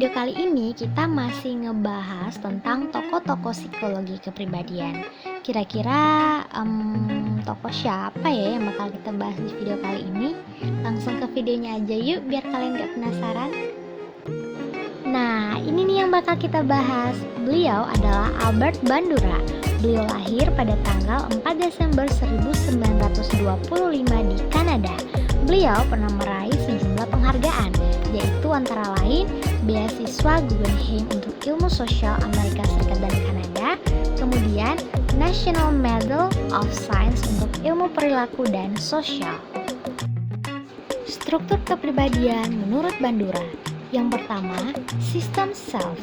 video kali ini kita masih ngebahas tentang tokoh-tokoh psikologi kepribadian. Kira-kira tokoh siapa ya yang bakal kita bahas di video kali ini? Langsung ke videonya aja yuk biar kalian gak penasaran. Nah, ini nih yang bakal kita bahas. Beliau adalah Albert Bandura. Beliau lahir pada tanggal 4 Desember 1925 di Kanada. Beliau pernah meraih sejumlah penghargaan, yaitu antara lain beasiswa Guggenheim untuk ilmu sosial Amerika Serikat dan Kanada, kemudian National Medal of Science untuk ilmu perilaku dan sosial. Struktur kepribadian menurut Bandura. Yang pertama, sistem self.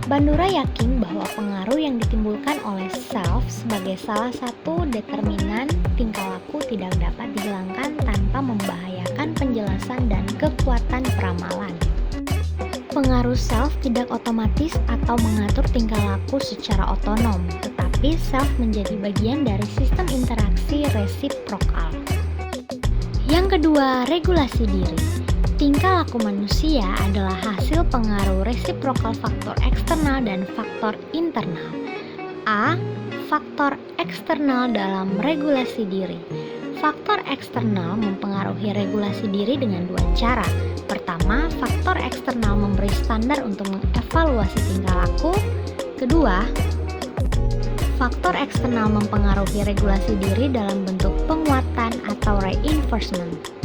Bandura yakin bahwa pengaruh yang ditimbulkan oleh self sebagai salah satu determinan tingkah laku tidak dapat dihilangkan tanpa membahayakan penjelasan dan kekuatan peramalan. Pengaruh self tidak otomatis atau mengatur tingkah laku secara otonom, tetapi self menjadi bagian dari sistem interaksi resiprokal. Yang kedua, regulasi diri. Tingkah laku manusia adalah hasil pengaruh resiprokal faktor eksternal dan faktor internal. A. Faktor eksternal dalam regulasi diri. Faktor eksternal mempengaruhi regulasi diri dengan dua cara. Pertama, faktor eksternal memberi standar untuk mengevaluasi tingkah laku. Kedua, faktor eksternal mempengaruhi regulasi diri dalam bentuk penguatan atau reinforcement.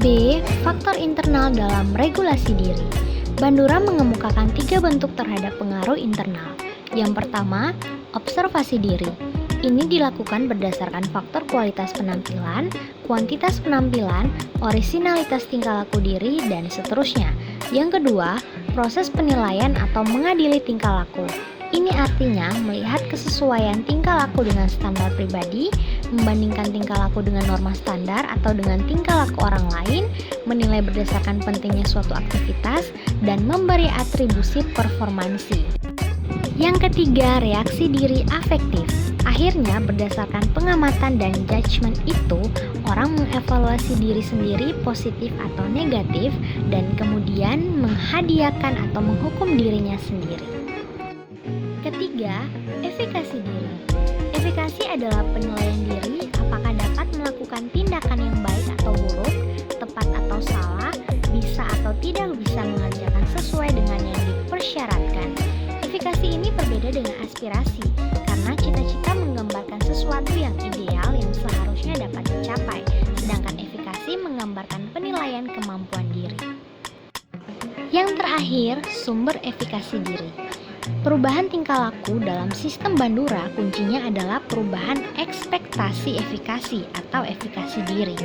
B. Faktor internal dalam regulasi diri. Bandura mengemukakan 3 bentuk terhadap pengaruh internal. Yang pertama, observasi diri. Ini dilakukan berdasarkan faktor kualitas penampilan, kuantitas penampilan, orisinalitas tingkah laku diri, dan seterusnya. Yang kedua, proses penilaian atau mengadili tingkah laku. Ini artinya melihat kesesuaian tingkah laku dengan standar pribadi, membandingkan tingkah laku dengan norma standar atau dengan tingkah laku orang lain, menilai berdasarkan pentingnya suatu aktivitas, dan memberi atribusi performansi. Yang ketiga, reaksi diri afektif. Akhirnya, berdasarkan pengamatan dan judgement itu, orang mengevaluasi diri sendiri positif atau negatif, dan kemudian menghadiahkan atau menghukum dirinya sendiri. Ketiga, efikasi diri. Efikasi adalah penilaian diri apakah dapat melakukan tindakan yang baik atau buruk, tepat atau salah, bisa atau tidak bisa mengerjakan sesuai dengan yang dipersyaratkan. Efikasi ini berbeda dengan aspirasi, karena cita-cita menggambarkan sesuatu yang ideal yang seharusnya dapat dicapai, sedangkan efikasi menggambarkan penilaian kemampuan diri. Yang terakhir, sumber efikasi diri. Perubahan tingkah laku dalam sistem Bandura kuncinya adalah perubahan ekspektasi efikasi atau efikasi diri.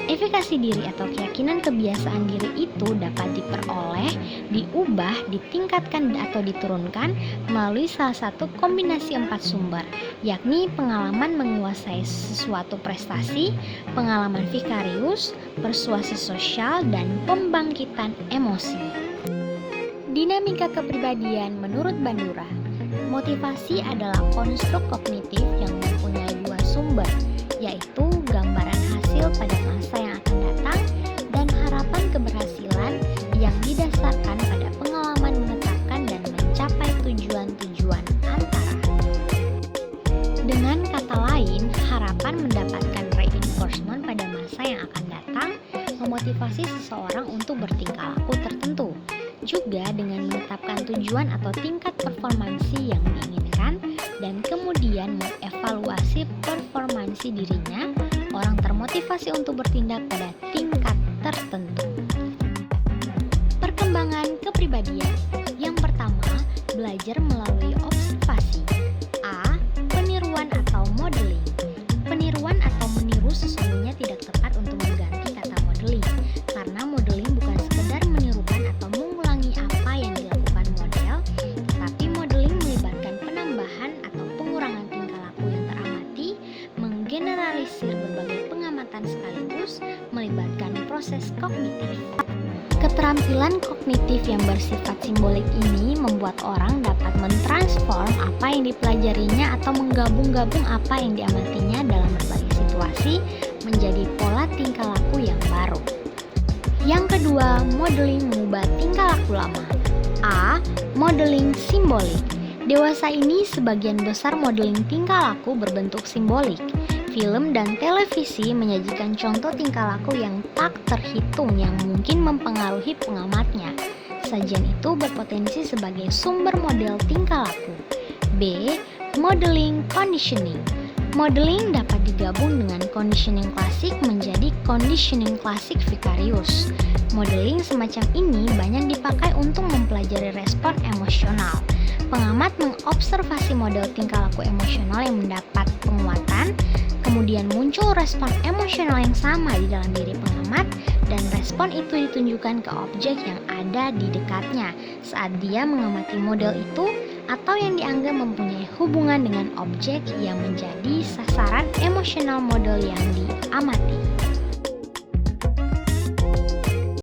Efikasi diri atau keyakinan kebiasaan diri itu dapat diperoleh, diubah, ditingkatkan atau diturunkan melalui salah satu kombinasi 4 sumber, yakni pengalaman menguasai sesuatu prestasi, pengalaman vikarius, persuasi sosial, dan pembangkitan emosi. Dinamika kepribadian menurut Bandura. Motivasi adalah konstruk kognitif yang mempunyai 2 sumber, yaitu gambaran hasil pada masa yang akan datang dan harapan keberhasilan yang didasarkan pada pengalaman menetapkan dan mencapai tujuan-tujuan antara. Dengan kata lain, harapan mendapatkan reinforcement pada masa yang akan datang memotivasi seseorang untuk bertingkah laku tertentu. Juga dengan menetapkan tujuan atau tingkat performansi yang diinginkan dan kemudian mengevaluasi performansi dirinya, orang termotivasi untuk bertindak pada tingkat tertentu. Perkembangan kepribadian. Yang pertama, belajar melalui observasi. A. Peniruan atau modeling. Peniruan atau meniru sesungguhnya tidak tepat untuk mengganti kata modeling, karena modeling bukan sekedar menirukan atau mengulangi apa yang dilakukan model, tetapi modeling melibatkan penambahan atau pengurangan tingkah laku yang teramati, menggeneralisir berbagai pengamatan sekaligus, melibatkan proses kognitif. Keterampilan kognitif yang bersifat simbolik ini membuat orang dapat mentransform apa yang dipelajarinya atau menggabung-gabung apa yang diamatinya dalam berbagai situasi menjadi pola tingkah laku yang baru. Yang kedua, modeling mengubah tingkah laku lama. A. Modeling simbolik. Dewasa ini sebagian besar modeling tingkah laku berbentuk simbolik. Film dan televisi menyajikan contoh tingkah laku yang tak terhitung yang mungkin mempengaruhi pengamatnya. Sajian itu berpotensi sebagai sumber model tingkah laku. B. Modeling conditioning. Modeling dapat digabung dengan conditioning klasik menjadi conditioning klasik vicarious. Modeling semacam ini banyak dipakai untuk mempelajari respon emosional. Pengamat mengobservasi model tingkah laku emosional yang mendapat penguatan, kemudian muncul respon emosional yang sama di dalam diri pengamat, dan respon itu ditunjukkan ke objek yang ada di dekatnya saat dia mengamati model itu atau yang dianggap mempunyai hubungan dengan objek yang menjadi sasaran emosional model yang diamati.